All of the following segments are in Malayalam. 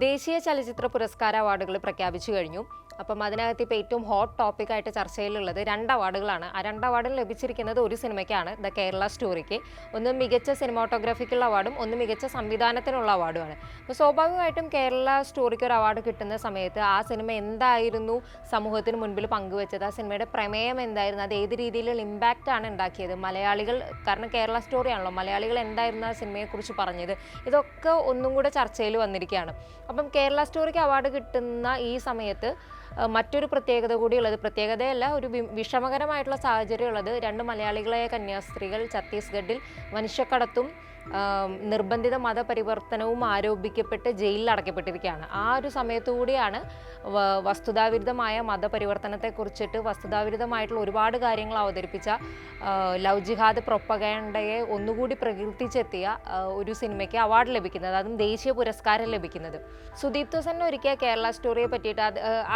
ദേശീയ ചലച്ചിത്ര പുരസ്കാര അവാർഡുകൾ പ്രഖ്യാപിച്ചു കഴിഞ്ഞു. അപ്പം അതിനകത്ത് ഇപ്പോൾ ഏറ്റവും ഹോട്ട് ടോപ്പിക്കായിട്ട് ചർച്ചയിലുള്ളത് 2 അവാർഡുകളാണ്. ആ 2 അവാർഡും ലഭിച്ചിരിക്കുന്നത് ഒരു സിനിമയ്ക്കാണ്, ദ കേരള സ്റ്റോറിക്ക്. ഒന്ന് മികച്ച സിനിമാറ്റോഗ്രാഫിക്കുള്ള അവാർഡും ഒന്ന് മികച്ച സംവിധാനത്തിനുള്ള അവാർഡുമാണ്. അപ്പോൾ സ്വാഭാവികമായിട്ടും കേരള സ്റ്റോറിക്ക് ഒരു അവാർഡ് കിട്ടുന്ന സമയത്ത് ആ സിനിമ എന്തായിരുന്നു സമൂഹത്തിന് മുൻപിൽ പങ്കുവെച്ചത്, ആ സിനിമയുടെ പ്രമേയം എന്തായിരുന്നു, അത് ഏത് രീതിയിലുള്ള ഇമ്പാക്റ്റ് ആണ് ഉണ്ടാക്കിയത്, മലയാളികൾ, കാരണം കേരള സ്റ്റോറിയാണല്ലോ, മലയാളികൾ എന്തായിരുന്നു ആ സിനിമയെക്കുറിച്ച് പറഞ്ഞത്, ഇതൊക്കെ ഒന്നും കൂടെ ചർച്ചയിൽ വന്നിരിക്കുകയാണ്. അപ്പം കേരള സ്റ്റോറിക്ക് അവാർഡ് കിട്ടുന്ന ഈ സമയത്ത് മറ്റൊരു പ്രത്യേകത കൂടിയുള്ളത്, പ്രത്യേകതയല്ല, ഒരു വിഷമകരമായിട്ടുള്ള സാഹചര്യമുള്ളത്, 2 മലയാളികളായ കന്യാസ്ത്രീകൾ ഛത്തീസ്ഗഡിൽ മനുഷ്യക്കടത്തും നിർബന്ധിത മതപരിവർത്തനവും ആരോപിക്കപ്പെട്ട് ജയിലിൽ അടയ്ക്കപ്പെട്ടിരിക്കുകയാണ്. ആ ഒരു സമയത്തുകൂടിയാണ് വസ്തുതാവിരുദ്ധമായ മതപരിവർത്തനത്തെക്കുറിച്ചിട്ട് വസ്തുതാവിരുദ്ധമായിട്ടുള്ള ഒരുപാട് കാര്യങ്ങൾ അവതരിപ്പിച്ച ലവ് ജിഹാദ് പ്രൊപ്പഗാൻഡയെ ഒന്നുകൂടി പ്രകീർത്തിച്ചെത്തിയ ഒരു സിനിമയ്ക്ക് അവാർഡ് ലഭിക്കുന്നത്, അതും ദേശീയ പുരസ്കാരം ലഭിക്കുന്നത്. സുദീപ് തോസൻ ഒരിക്കൽ കേരള സ്റ്റോറിയെ പറ്റിയിട്ട്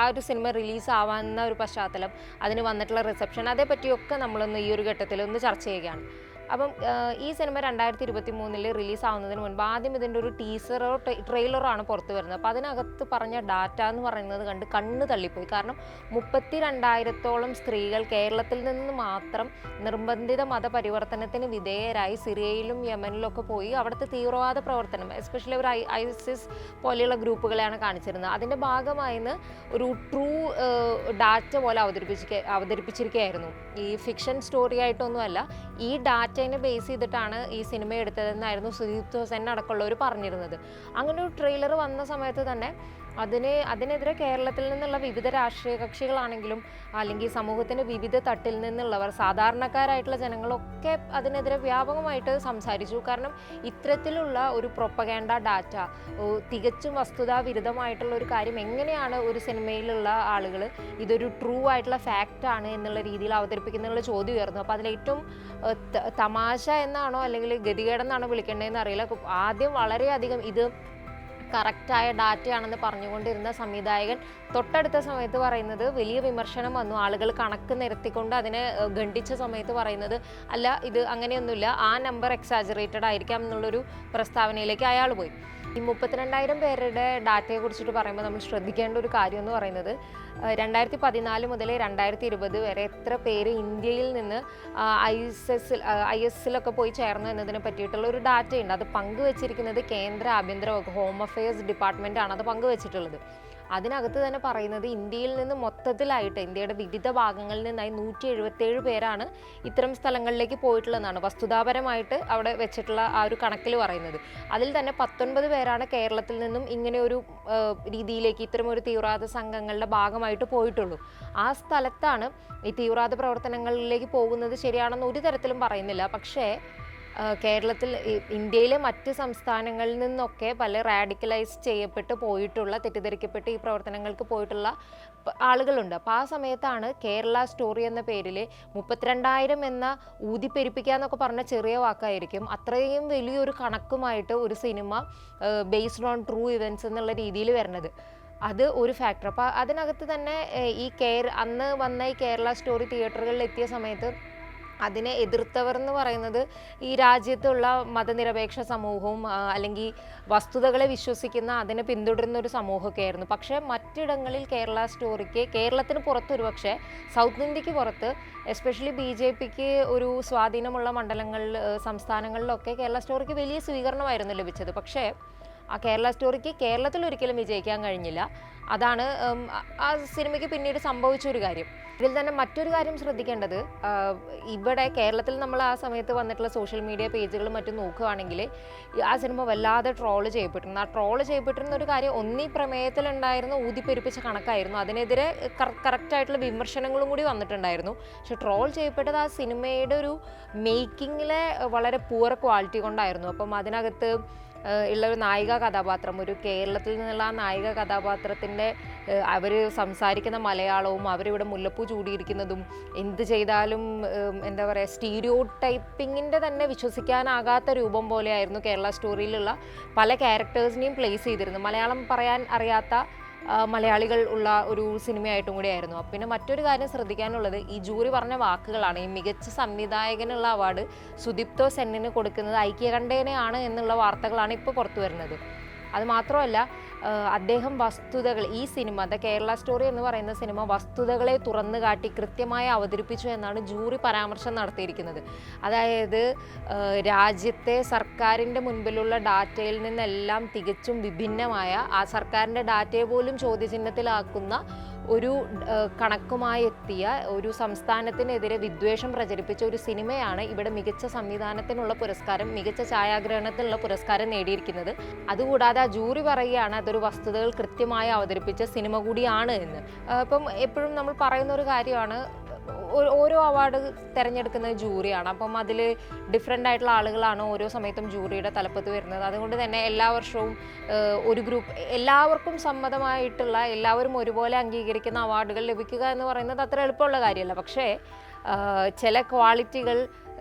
ആ ഒരു സിനിമ റിലീസ് ആവാവുന്ന ഒരു പശ്ചാത്തലം, അതിന് വന്നിട്ടുള്ള റിസപ്ഷൻ, അതേപ്പറ്റിയൊക്കെ നമ്മളൊന്ന് ഈ ഒരു ഘട്ടത്തിൽ ഒന്ന് ചർച്ച ചെയ്യുകയാണ്. അപ്പം ഈ സിനിമ 2023 റിലീസാവുന്നതിന് മുൻപ് ആദ്യം ഇതിൻ്റെ ഒരു ടീസറോ ട്രെയിലറോ ആണ് പുറത്തു വരുന്നത്. അപ്പോൾ അതിനകത്ത് പറഞ്ഞ ഡാറ്റ എന്ന് പറയുന്നത് കണ്ട് കണ്ണ് തള്ളിപ്പോയി. കാരണം 32,000-ഓളം സ്ത്രീകൾ കേരളത്തിൽ നിന്ന് മാത്രം നിർബന്ധിത മതപരിവർത്തനത്തിന് വിധേയരായി സിറിയയിലും യമനിലൊക്കെ പോയി അവിടുത്തെ തീവ്രവാദ പ്രവർത്തനം, എസ്പെഷ്യലി ഒരു ഐസിസ് പോലെയുള്ള ഗ്രൂപ്പുകളെയാണ് കാണിച്ചിരുന്നത്. അതിൻ്റെ ഭാഗമായിന്ന് ഒരു ട്രൂ ഡാറ്റ പോലെ അവതരിപ്പിച്ചിരിക്കുകയായിരുന്നു. ഈ ഫിക്ഷൻ സ്റ്റോറി ആയിട്ടൊന്നുമല്ല, ഈ ഡാറ്റയെ ബേസ് ചെയ്തിട്ടാണ് ഈ സിനിമ എടുത്തതെന്നായിരുന്നു സുദീപ് തോസൻ അടക്കമുള്ളവർ പറഞ്ഞിരുന്നത്. അങ്ങനെ ഒരു ട്രെയിലർ വന്ന സമയത്ത് തന്നെ അതിനെതിരെ കേരളത്തിൽ നിന്നുള്ള വിവിധ രാഷ്ട്രീയ കക്ഷികളാണെങ്കിലും അല്ലെങ്കിൽ സമൂഹത്തിൻ്റെ വിവിധ തട്ടിൽ നിന്നുള്ളവർ, സാധാരണക്കാരായിട്ടുള്ള ജനങ്ങളൊക്കെ അതിനെതിരെ വ്യാപകമായിട്ട് സംസാരിച്ചു. കാരണം ഇത്തരത്തിലുള്ള ഒരു പ്രൊപ്പഗാൻഡ ഡാറ്റ, തികച്ചും വസ്തുതാവിരുദ്ധമായിട്ടുള്ള ഒരു കാര്യം എങ്ങനെയാണ് ഒരു സിനിമയിലുള്ള ആളുകൾ ഇതൊരു ട്രൂ ആയിട്ടുള്ള ഫാക്റ്റ് ആണ് എന്നുള്ള രീതിയിൽ അവതരിപ്പിക്കുന്നുള്ള ചോദ്യം ഉയർന്നു. അപ്പോൾ അതിലേറ്റവും തമാശ എന്നാണോ അല്ലെങ്കിൽ ഗതികേടെന്നാണോ വിളിക്കേണ്ടതെന്ന് അറിയില്ല, ആദ്യം വളരെയധികം ഇത് കറക്റ്റായ ഡാറ്റയാണെന്ന് പറഞ്ഞുകൊണ്ടിരുന്ന സംവിധായകൻ തൊട്ടടുത്ത സമയത്ത് പറയുന്നത് വലിയ വിമർശനം വന്നു. ആളുകൾ കണക്ക് നിരത്തിക്കൊണ്ട് അതിനെ ഖണ്ഡിച്ച സമയത്ത് പറയുന്നത് അല്ല, ഇത് അങ്ങനെയൊന്നുമില്ല, ആ നമ്പർ എക്സാജറേറ്റഡ് ആയിരിക്കാം എന്നുള്ളൊരു പ്രസ്താവനയിലേക്ക് അയാൾ പോയി. ഈ 32,000 പേരുടെ ഡാറ്റയെ കുറിച്ചിട്ട് പറയുമ്പോൾ നമ്മൾ ശ്രദ്ധിക്കേണ്ട ഒരു കാര്യം എന്ന് പറയുന്നത് 2014 മുതൽ 2020 വരെ എത്ര പേര് ഇന്ത്യയിൽ നിന്ന് IS-ലൊക്കെ പോയി ചേർന്നു എന്നതിനെ പറ്റിയിട്ടുള്ള ഒരു ഡാറ്റയുണ്ട്. അത് പങ്കുവച്ചിരിക്കുന്നത് കേന്ദ്ര ആഭ്യന്തര വകുപ്പ്, ഹോം അഫയേഴ്സ് ഡിപ്പാർട്ട്മെൻറ്റാണ് അത് പങ്കുവച്ചിട്ടുള്ളത്. അതിനകത്ത് തന്നെ പറയുന്നത് ഇന്ത്യയിൽ നിന്ന് മൊത്തത്തിലായിട്ട് ഇന്ത്യയുടെ വിവിധ ഭാഗങ്ങളിൽ നിന്നായി 177 പേരാണ് ഇത്തരം സ്ഥലങ്ങളിലേക്ക് പോയിട്ടുള്ളതെന്നാണ് വസ്തുതാപരമായിട്ട് അവിടെ വെച്ചിട്ടുള്ള ആ ഒരു കണക്കിൽ പറയുന്നത്. അതിൽ തന്നെ 19 പേരാണ് കേരളത്തിൽ നിന്നും ഇങ്ങനെ ഒരു രീതിയിലേക്ക് ഇത്തരം ഒരു തീവ്രവാദ സംഘങ്ങളുടെ ഭാഗമായിട്ട് പോയിട്ടുള്ളൂ. ആ സ്ഥലത്താണ് ഈ തീവ്രവാദ പ്രവർത്തനങ്ങളിലേക്ക് പോകുന്നത് ശരിയാണെന്ന് ഒരു തരത്തിലും പറയുന്നില്ല. പക്ഷേ കേരളത്തിൽ, ഇന്ത്യയിലെ മറ്റ് സംസ്ഥാനങ്ങളിൽ നിന്നൊക്കെ പല റാഡിക്കലൈസ് ചെയ്യപ്പെട്ട് പോയിട്ടുള്ള, തെറ്റിദ്ധരിക്കപ്പെട്ട് ഈ പ്രവർത്തനങ്ങൾക്ക് പോയിട്ടുള്ള ആളുകളുണ്ട്. അപ്പോൾ ആ സമയത്താണ് കേരള സ്റ്റോറി എന്ന പേരിൽ 32,000 എന്ന ഊതിപ്പെരിപ്പിക്കുക എന്നൊക്കെ പറഞ്ഞ ചെറിയ വാക്കായിരിക്കും, അത്രയും വലിയൊരു കണക്കുമായിട്ട് ഒരു cinema based on true events എന്നുള്ള രീതിയിൽ വരുന്നത്. അത് ഒരു ഫാക്ടർ. അപ്പോൾ അതിനകത്ത് തന്നെ അന്ന് വന്ന ഈ കേരള സ്റ്റോറി തിയേറ്ററുകളിൽ എത്തിയ സമയത്ത് അതിനെ എതിർത്തവർ എന്ന് പറയുന്നത് ഈ രാജ്യത്തുള്ള മതനിരപേക്ഷ സമൂഹവും അല്ലെങ്കിൽ വസ്തുതകളെ വിശ്വസിക്കുന്ന, അതിനെ പിന്തുടരുന്ന ഒരു സമൂഹമൊക്കെ ആയിരുന്നു. പക്ഷേ മറ്റിടങ്ങളിൽ കേരള സ്റ്റോറിക്ക്, കേരളത്തിന് പുറത്ത്, ഒരു പക്ഷേ സൗത്ത് ഇന്ത്യക്ക് പുറത്ത്, എസ്പെഷ്യലി BJPക്ക് ഒരു സ്വാധീനമുള്ള മണ്ഡലങ്ങളിൽ, സംസ്ഥാനങ്ങളിലൊക്കെ കേരള സ്റ്റോറിക്ക് വലിയ സ്വീകരണമായിരുന്നു ലഭിച്ചത്. പക്ഷേ ആ കേരള സ്റ്റോറിക്ക് കേരളത്തിൽ ഒരിക്കലും വിജയിക്കാൻ കഴിഞ്ഞില്ല. അതാണ് ആ സിനിമയ്ക്ക് പിന്നീട് സംഭവിച്ചൊരു കാര്യം. ഇതിൽ തന്നെ മറ്റൊരു കാര്യം ശ്രദ്ധിക്കേണ്ടത്, ഇവിടെ കേരളത്തിൽ നമ്മൾ ആ സമയത്ത് വന്നിട്ടുള്ള സോഷ്യൽ മീഡിയ പേജുകളും മറ്റും നോക്കുകയാണെങ്കിൽ ആ സിനിമ വല്ലാതെ ട്രോള് ചെയ്യപ്പെട്ടിരുന്നു. ആ ട്രോള് ചെയ്യപ്പെട്ടിരുന്ന ഒരു കാര്യം ഒന്നീ പ്രമേയത്തിലുണ്ടായിരുന്ന ഊതിപ്പെരുപ്പിച്ച കണക്കായിരുന്നു. അതിനെതിരെ കറക്റ്റായിട്ടുള്ള വിമർശനങ്ങളും കൂടി വന്നിട്ടുണ്ടായിരുന്നു. പക്ഷെ ട്രോൾ ചെയ്യപ്പെട്ടത് ആ സിനിമയുടെ ഒരു മേക്കിങ്ങിലെ വളരെ പുവർ ക്വാളിറ്റി കൊണ്ടായിരുന്നു. അപ്പം അതിനകത്ത് ഉള്ളൊരു നായിക കഥാപാത്രം, ഒരു കേരളത്തിൽ നിന്നുള്ള ആ നായിക കഥാപാത്രത്തിൻ്റെ അവർ സംസാരിക്കുന്ന മലയാളവും അവരിവിടെ മുല്ലപ്പൂ ചൂടിയിരിക്കുന്നതും എന്ത് ചെയ്താലും എന്താ പറയുക, സ്റ്റീരിയോ ടൈപ്പിങ്ങിൻ്റെ തന്നെ വിശ്വസിക്കാനാകാത്ത രൂപം പോലെയായിരുന്നു കേരള സ്റ്റോറിയിലുള്ള പല ക്യാരക്ടേഴ്സിനെയും പ്ലേസ് ചെയ്തിരുന്നത്. മലയാളം പറയാൻ അറിയാത്ത മലയാളികൾ ഉള്ള ഒരു സിനിമയായിട്ടും കൂടിയായിരുന്നു. പിന്നെ മറ്റൊരു കാര്യം ശ്രദ്ധിക്കാനുള്ളത്, ഈ ജൂറി പറഞ്ഞ വാക്കുകളാണ്. ഈ മികച്ച സംവിധായകനുള്ള അവാർഡ് സുദീപ് തോസന്നിന് കൊടുക്കുന്നത് ഐക്യകണ്ഠേനയാണ് എന്നുള്ള വാർത്തകളാണ് ഇപ്പോൾ പുറത്തു വരുന്നത്. അത് മാത്രമല്ല, അദ്ദേഹം വസ്തുതകൾ ഈ സിനിമ ദ കേരള സ്റ്റോറി എന്ന് പറയുന്ന സിനിമ വസ്തുതകളെ തുറന്നു കാട്ടി കൃത്യമായി അവതരിപ്പിച്ചു എന്നാണ് ജൂറി പരാമർശം നടത്തിയിരിക്കുന്നത്. അതായത് രാജ്യത്തെ സർക്കാരിൻ്റെ മുൻപിലുള്ള ഡാറ്റയിൽ നിന്നെല്ലാം തികച്ചും വിഭിന്നമായ, ആ സർക്കാരിൻ്റെ ഡാറ്റയെ പോലും ചോദ്യചിഹ്നത്തിലാക്കുന്ന ഒരു കണക്കുമായി എത്തിയ ഒരു സംസ്ഥാനത്തിനെതിരെ വിദ്വേഷം പ്രചരിപ്പിച്ച ഒരു സിനിമയാണ് ഇവിടെ മികച്ച സംവിധാനത്തിനുള്ള പുരസ്കാരം, മികച്ച ഛായാഗ്രഹണത്തിനുള്ള പുരസ്കാരം നേടിയിരിക്കുന്നത്. അതുകൂടാതെ ആ ജൂറി പറയുകയാണ് അതൊരു വസ്തുതകൾ കൃത്യമായി അവതരിപ്പിച്ച സിനിമ കൂടിയാണ് എന്ന്. ഇപ്പം എപ്പോഴും നമ്മൾ പറയുന്ന ഒരു കാര്യമാണ്, ഓരോ അവാർഡ് തിരഞ്ഞെടുക്കുന്നത് ജൂറിയാണ്. അപ്പം അതിൽ ഡിഫറെൻ്റ് ആയിട്ടുള്ള ആളുകളാണ് ഓരോ സമയത്തും ജൂറിയുടെ തലപ്പത്ത് വരുന്നത്. അതുകൊണ്ട് തന്നെ എല്ലാ വർഷവും ഒരു ഗ്രൂപ്പ്, എല്ലാവർക്കും സമ്മതമായിട്ടുള്ള, എല്ലാവരും ഒരുപോലെ അംഗീകരിക്കുന്ന അവാർഡുകൾ ലഭിക്കുക എന്ന് പറയുന്നത് അത്ര എളുപ്പമുള്ള കാര്യമല്ല. പക്ഷേ ചില ക്വാളിറ്റികൾ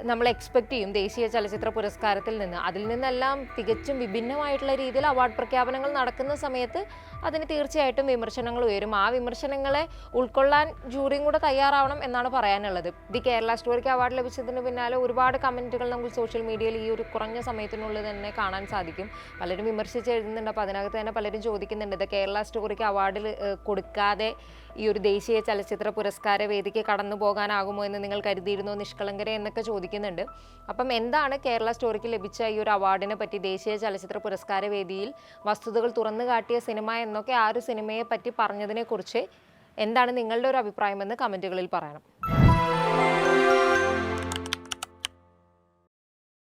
നമ്മൾ എക്സ്പെക്റ്റ് ചെയ്യും ദേശീയ ചലച്ചിത്ര പുരസ്കാരത്തിൽ നിന്ന്. അതിൽ നിന്നെല്ലാം തികച്ചും വിഭിന്നമായിട്ടുള്ള രീതിയിൽ അവാർഡ് പ്രഖ്യാപനങ്ങൾ നടക്കുന്ന സമയത്ത് അതിന് തീർച്ചയായിട്ടും വിമർശനങ്ങൾ ഉയരും. ആ വിമർശനങ്ങളെ ഉൾക്കൊള്ളാൻ ജൂറിയും കൂടെ തയ്യാറാവണം എന്നാണ് പറയാനുള്ളത്. ദി കേരള സ്റ്റോറിക്ക് അവാർഡ് ലഭിച്ചതിന് പിന്നാലെ ഒരുപാട് കമൻറ്റുകൾ നമുക്ക് സോഷ്യൽ മീഡിയയിൽ ഈ ഒരു കുറഞ്ഞ സമയത്തിനുള്ളിൽ തന്നെ കാണാൻ സാധിക്കും. പലരും വിമർശിച്ച് എഴുതുന്നുണ്ട്. അപ്പോൾ അതിനകത്ത് തന്നെ പലരും ചോദിക്കുന്നുണ്ട്, ദ കേരള സ്റ്റോറിക്ക് അവാർഡ് കൊടുക്കാതെ ഈ ഒരു ദേശീയ ചലച്ചിത്ര പുരസ്കാര വേദിക്ക് കടന്നു പോകാനാകുമോ എന്ന് നിങ്ങൾ കരുതിയിരുന്നോ നിഷ്കളങ്കരെ എന്നൊക്കെ ചോദിക്കുന്നുണ്ട്. അപ്പം എന്താണ് കേരള സ്റ്റോറിക്ക് ലഭിച്ച ഈ ഒരു അവാർഡിനെ പറ്റി, ദേശീയ ചലച്ചിത്ര പുരസ്കാര വേദിയിൽ വസ്തുതകൾ തുറന്നു കാട്ടിയ സിനിമ എന്നൊക്കെ ആ ഒരു സിനിമയെ പറ്റി പറഞ്ഞതിനെക്കുറിച്ച് എന്താണ് നിങ്ങളുടെ ഒരു അഭിപ്രായമെന്ന് കമൻറ്റുകളിൽ പറയണം.